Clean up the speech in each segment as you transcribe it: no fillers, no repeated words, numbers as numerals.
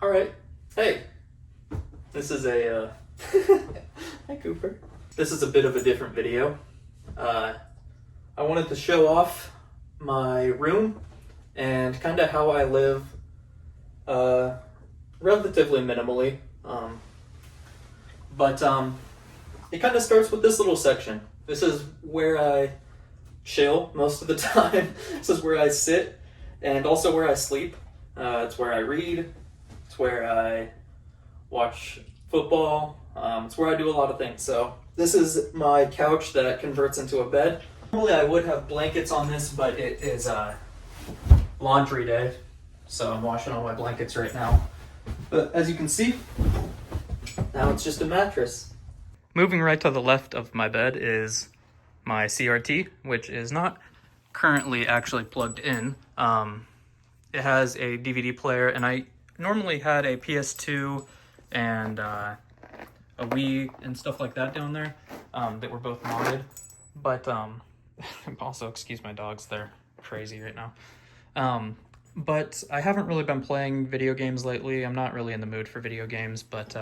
All right. Hey, this is a, hi Cooper. This is a bit of a different video. I wanted to show off my room and kind of how I live relatively minimally. But it kind of starts with this little section. This is where I chill most of the time. This is where I sit and also where I sleep. It's where I read. It's where I watch football. It's where I do a lot of things. So this is my couch that converts into a bed. Normally I would have blankets on this, but it is laundry day. So I'm washing all my blankets right now. But as you can see, now it's just a mattress. Moving right to the left of my bed is my CRT, which is not currently actually plugged in. It has a DVD player, and I normally had a PS2 and a Wii and stuff like that down there that were both modded. But also, excuse my dogs, they're crazy right now. But I haven't really been playing video games lately. I'm not really in the mood for video games, but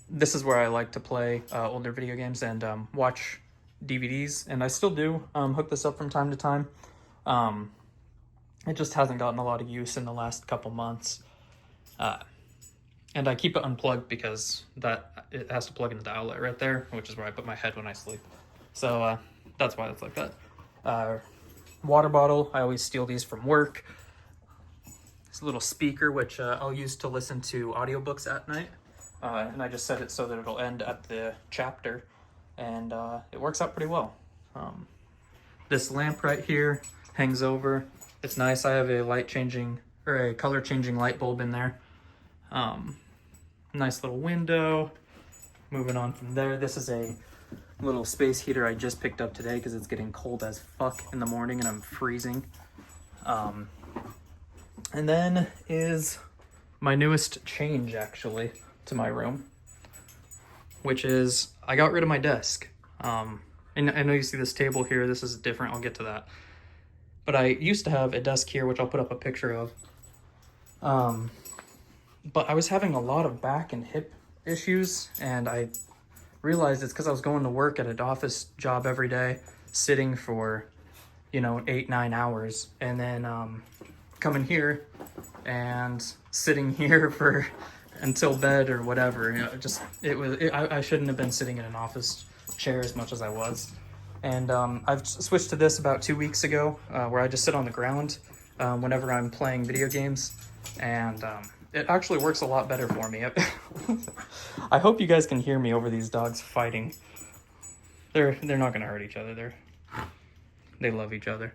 this is where I like to play older video games and watch DVDs, and I still do hook this up from time to time. It just hasn't gotten a lot of use in the last couple months. And I keep it unplugged because it has to plug into the outlet right there, which is where I put my head when I sleep. So that's why it's like that. Water bottle, I always steal these from work. This little speaker, which I'll use to listen to audiobooks at night. And I just set it so that it'll end at the chapter, and it works out pretty well. This lamp right here hangs over. It's nice. I have a color changing light bulb in there. Nice little window. Moving on from there, this is a little space heater I just picked up today because it's getting cold as fuck in the morning and I'm freezing. And then is my newest change actually to my room, which is I got rid of my desk. And I know you see this table here. This is different. I'll get to that. But I used to have a desk here, which I'll put up a picture of. But I was having a lot of back and hip issues, and I realized it's because I was going to work at an office job every day, sitting for, 8-9 hours, and then coming here and sitting here for until bed or whatever. I shouldn't have been sitting in an office chair as much as I was. And I've switched to this about 2 weeks ago, where I just sit on the ground whenever I'm playing video games, and it actually works a lot better for me. I hope you guys can hear me over these dogs fighting. They're not gonna hurt each other. They love each other.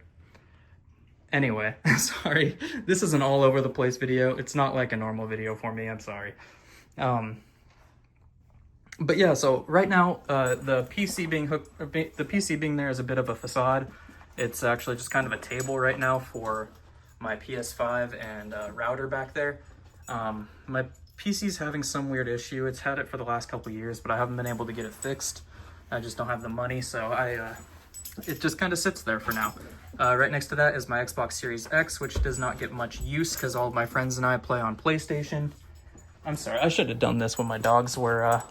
Anyway, sorry. This is an all over the place video. It's not like a normal video for me. I'm sorry. But yeah, so right now, the PC being there is a bit of a facade. It's actually just kind of a table right now for my PS5 and router back there. My PC's having some weird issue. It's had it for the last couple years, but I haven't been able to get it fixed. I just don't have the money, so it just kind of sits there for now. Right next to that is my Xbox Series X, which does not get much use because all of my friends and I play on PlayStation. I'm sorry, I should have done this when my dogs were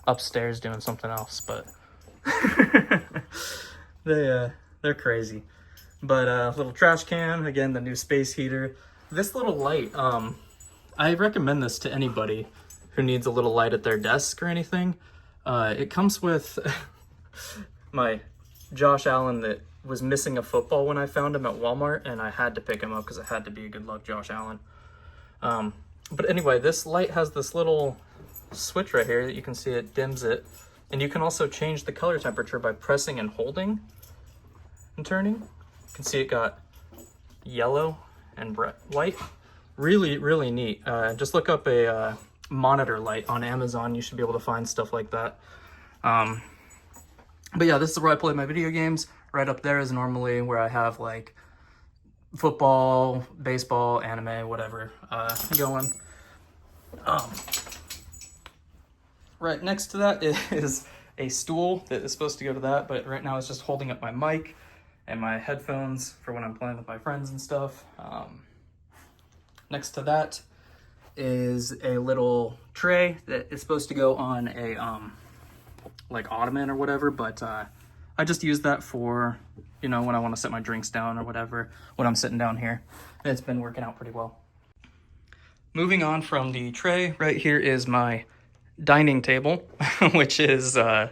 upstairs doing something else, but they're crazy. But little trash can, again, the new space heater. This little light, I recommend this to anybody who needs a little light at their desk or anything. It comes with my Josh Allen that was missing a football when I found him at Walmart, and I had to pick him up because it had to be a good luck Josh Allen. But anyway, this light has this little switch right here that you can see. It dims it, and you can also change the color temperature by pressing and holding and turning. You can see it got yellow and white. Really, really neat. Just look up a monitor light on Amazon. You should be able to find stuff like that. But yeah, this is where I play my video games. Right up there is normally where I have like football, baseball, anime, whatever going. Right next to that is a stool that is supposed to go to that, but right now it's just holding up my mic and my headphones for when I'm playing with my friends and stuff. Next to that is a little tray that is supposed to go on a like ottoman or whatever, but I just use that for, you know, when I want to set my drinks down or whatever, when I'm sitting down here. It's been working out pretty well. Moving on from the tray, right here is my dining table, which is, I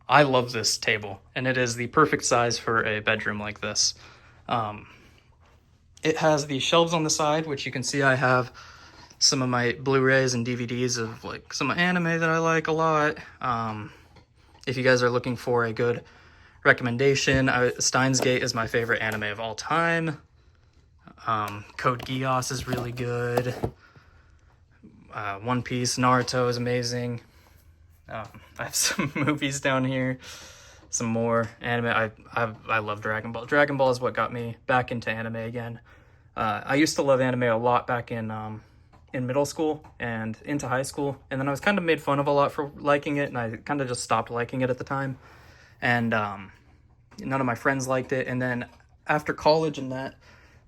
love this table, and it is the perfect size for a bedroom like this. It has the shelves on the side, which you can see I have some of my Blu-rays and DVDs of like some anime that I like a lot. If you guys are looking for a good recommendation, Steins Gate is my favorite anime of all time. Code Geass is really good. One Piece, Naruto is amazing. I have some movies down here, some more anime. I love Dragon Ball. Dragon Ball is what got me back into anime again. I used to love anime a lot back in middle school and into high school, and then I was kind of made fun of a lot for liking it, and I kind of just stopped liking it at the time. And none of my friends liked it, and then after college and that,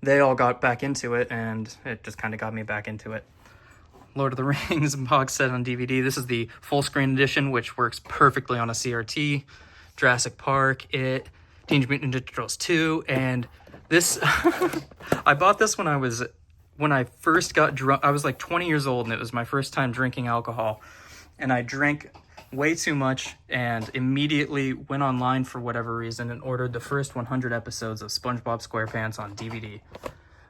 they all got back into it, and it just kind of got me back into it. Lord of the Rings box set on DVD. This is the full screen edition, which works perfectly on a CRT. Jurassic Park, Teenage Mutant Ninja Turtles 2, and this I bought this when I first got drunk. I was like 20 years old, and it was my first time drinking alcohol, and I drank way too much and immediately went online for whatever reason and ordered the first 100 episodes of SpongeBob SquarePants on DVD.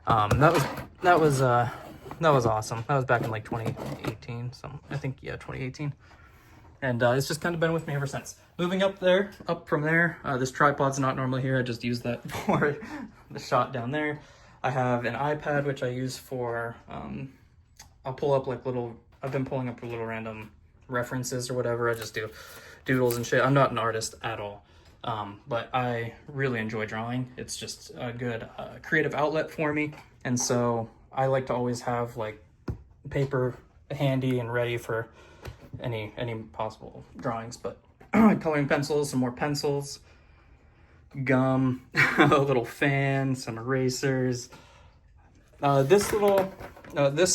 That was awesome. That was back in like 2018, I think, yeah, 2018. And it's just kind of been with me ever since. Moving up from there, this tripod's not normally here. I just use that for the shot down there. I have an iPad, which I use for, I'll pull up like I've been pulling up little random references or whatever. I just do doodles and shit. I'm not an artist at all, but I really enjoy drawing. It's just a good creative outlet for me. And so I like to always have like paper handy and ready for any possible drawings. But coloring pencils, some more pencils, gum, a little fan, some erasers. This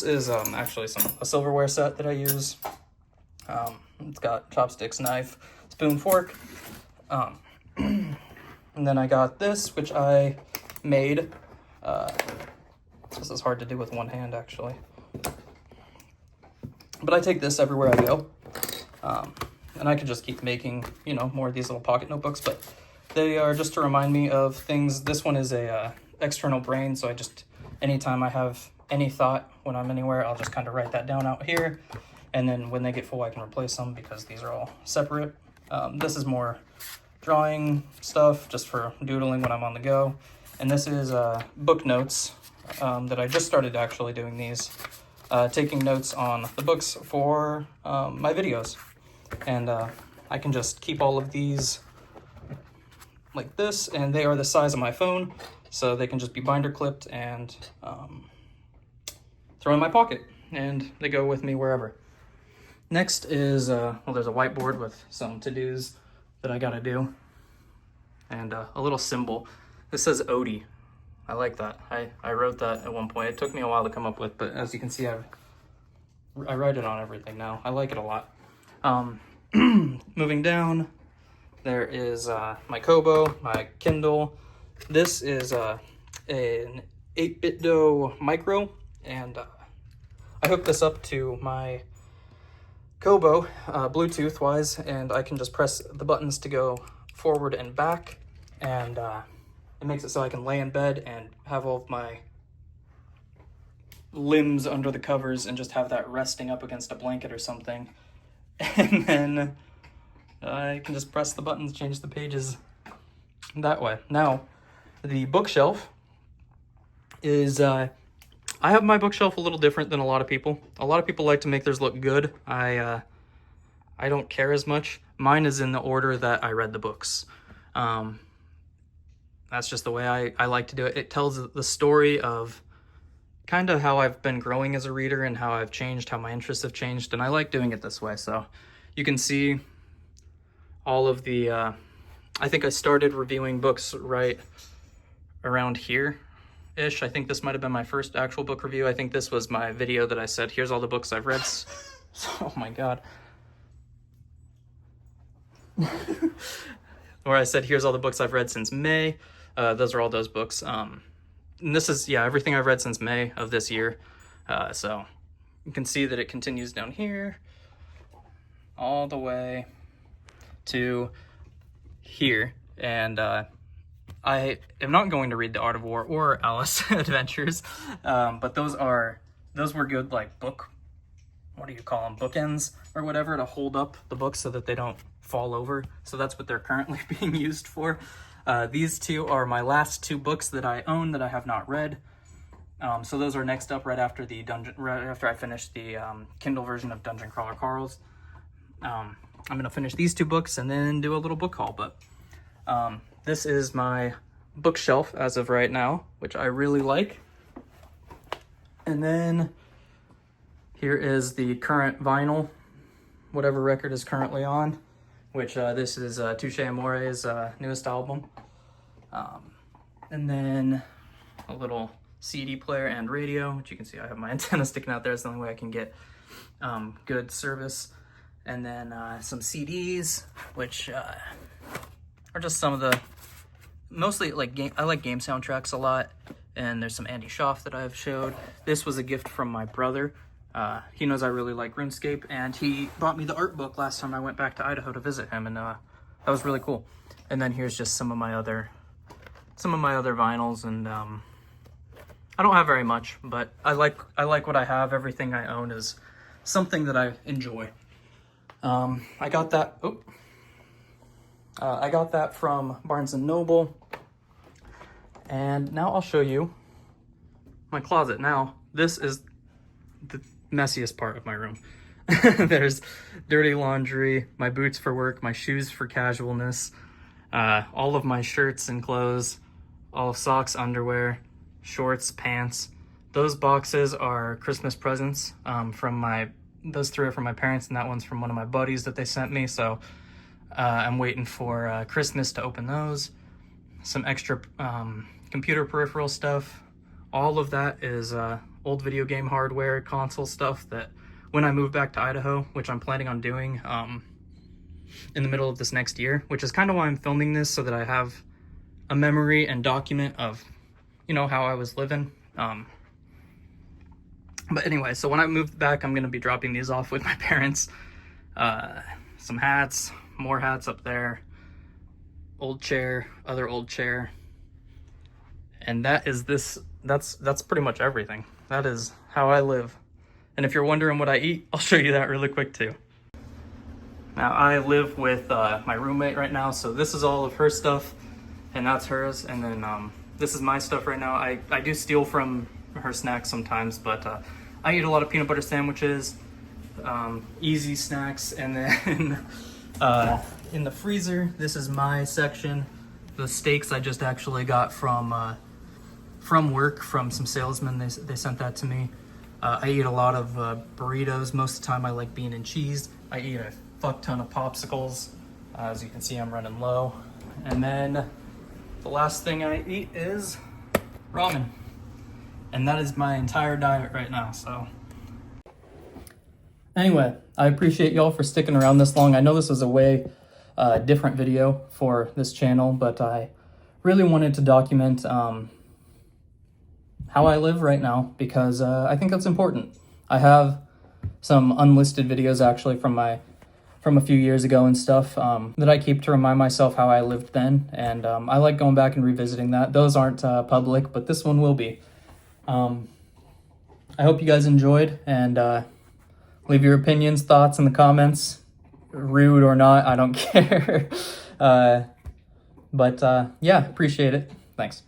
is actually a silverware set that I use. It's got chopsticks, knife, spoon, fork. And then I got this, which I made. This is hard to do with one hand, actually. But I take this everywhere I go. And I could just keep making, more of these little pocket notebooks, but they are just to remind me of things. This one is a external brain, so anytime I have any thought when I'm anywhere, I'll just kind of write that down out here. And then when they get full, I can replace them because these are all separate. This is more drawing stuff, just for doodling when I'm on the go. And this is book notes that I just started actually doing these. Taking notes on the books for my videos. And I can just keep all of these like this, and they are the size of my phone, so they can just be binder clipped and throw in my pocket, and they go with me wherever. Next is, there's a whiteboard with some to-dos that I gotta do, and a little symbol. This says Odie. I like that. I wrote that at one point. It took me a while to come up with, but as you can see, I write it on everything now. I like it a lot. Moving down, there is my Kobo, my Kindle. This is an 8BitDo Micro, and I hooked this up to my Kobo Bluetooth-wise, and I can just press the buttons to go forward and back, and it makes it so I can lay in bed and have all of my limbs under the covers and just have that resting up against a blanket or something. And then I can just press the buttons, change the pages that way. Now, the bookshelf is, I have my bookshelf a little different than a lot of people. A lot of people like to make theirs look good. I don't care as much. Mine is in the order that I read the books. That's just the way I like to do it. It tells the story of kind of how I've been growing as a reader and how I've changed, how my interests have changed, and I like doing it this way. So you can see all of the, I think I started reviewing books right around here. I think this might have been my first actual book review. I think this was my video that I said, here's all the books I've read. Oh my God. Where I said, here's all the books I've read since May. Those are all those books. And this is, yeah, everything I've read since May of this year. So you can see that it continues down here all the way to here. And I am not going to read The Art of War or Alice Adventures, but those were good, like, book, what do you call them, bookends or whatever, to hold up the books so that they don't fall over. So that's what they're currently being used for. These two are my last two books that I own that I have not read. So those are next up right after I finish the Kindle version of Dungeon Crawler Carl's. I'm gonna finish these two books and then do a little book haul. But this is my bookshelf as of right now, which I really like. And then here is the current vinyl, whatever record is currently on, which this is Touche Amore's newest album. And then a little CD player and radio, which you can see I have my antenna sticking out there. It's the only way I can get good service. And then some CDs, which are just some of the, mostly like I like game soundtracks a lot. And there's some Andy Schaaf that I've showed. This was a gift from my brother. He knows I really like RuneScape, and he bought me the art book last time I went back to Idaho to visit him, and that was really cool. And then here's just some of my other vinyls, and I don't have very much, but I like what I have. Everything I own is something that I enjoy. I got that from Barnes & Noble. And now I'll show you my closet. Now, this is the messiest part of my room. There's dirty laundry, my boots for work, my shoes for casualness, all of my shirts and clothes, all socks, underwear, shorts, pants. Those boxes are Christmas presents those three are from my parents, and that one's from one of my buddies that they sent me. So I'm waiting for Christmas to open those. Some extra computer peripheral stuff. All of that is old video game hardware, console stuff that when I move back to Idaho, which I'm planning on doing in the middle of this next year, which is kind of why I'm filming this, so that I have a memory and document of, how I was living. But anyway, so when I move back, I'm going to be dropping these off with my parents. Some hats, more hats up there, old chair, other old chair. And that's pretty much everything. That is how I live. And if you're wondering what I eat, I'll show you that really quick too. Now, I live with my roommate right now, so this is all of her stuff, and that's hers. And then this is my stuff right now. I do steal from her snacks sometimes, but I eat a lot of peanut butter sandwiches, easy snacks, and then in the freezer, this is my section. The steaks I just actually got from work, from some salesmen. They sent that to me. I eat a lot of burritos. Most of the time I like bean and cheese. I eat a fuck ton of popsicles. As you can see, I'm running low. And then the last thing I eat is ramen. And that is my entire diet right now, so. Anyway, I appreciate y'all for sticking around this long. I know this was a way different video for this channel, but I really wanted to document how I live right now, because I think that's important. I have some unlisted videos actually from a few years ago and stuff that I keep to remind myself how I lived then, and I like going back and revisiting that. Those aren't public, but this one will be. I hope you guys enjoyed, and leave your opinions, thoughts in the comments. Rude or not, I don't care. But yeah, appreciate it. Thanks.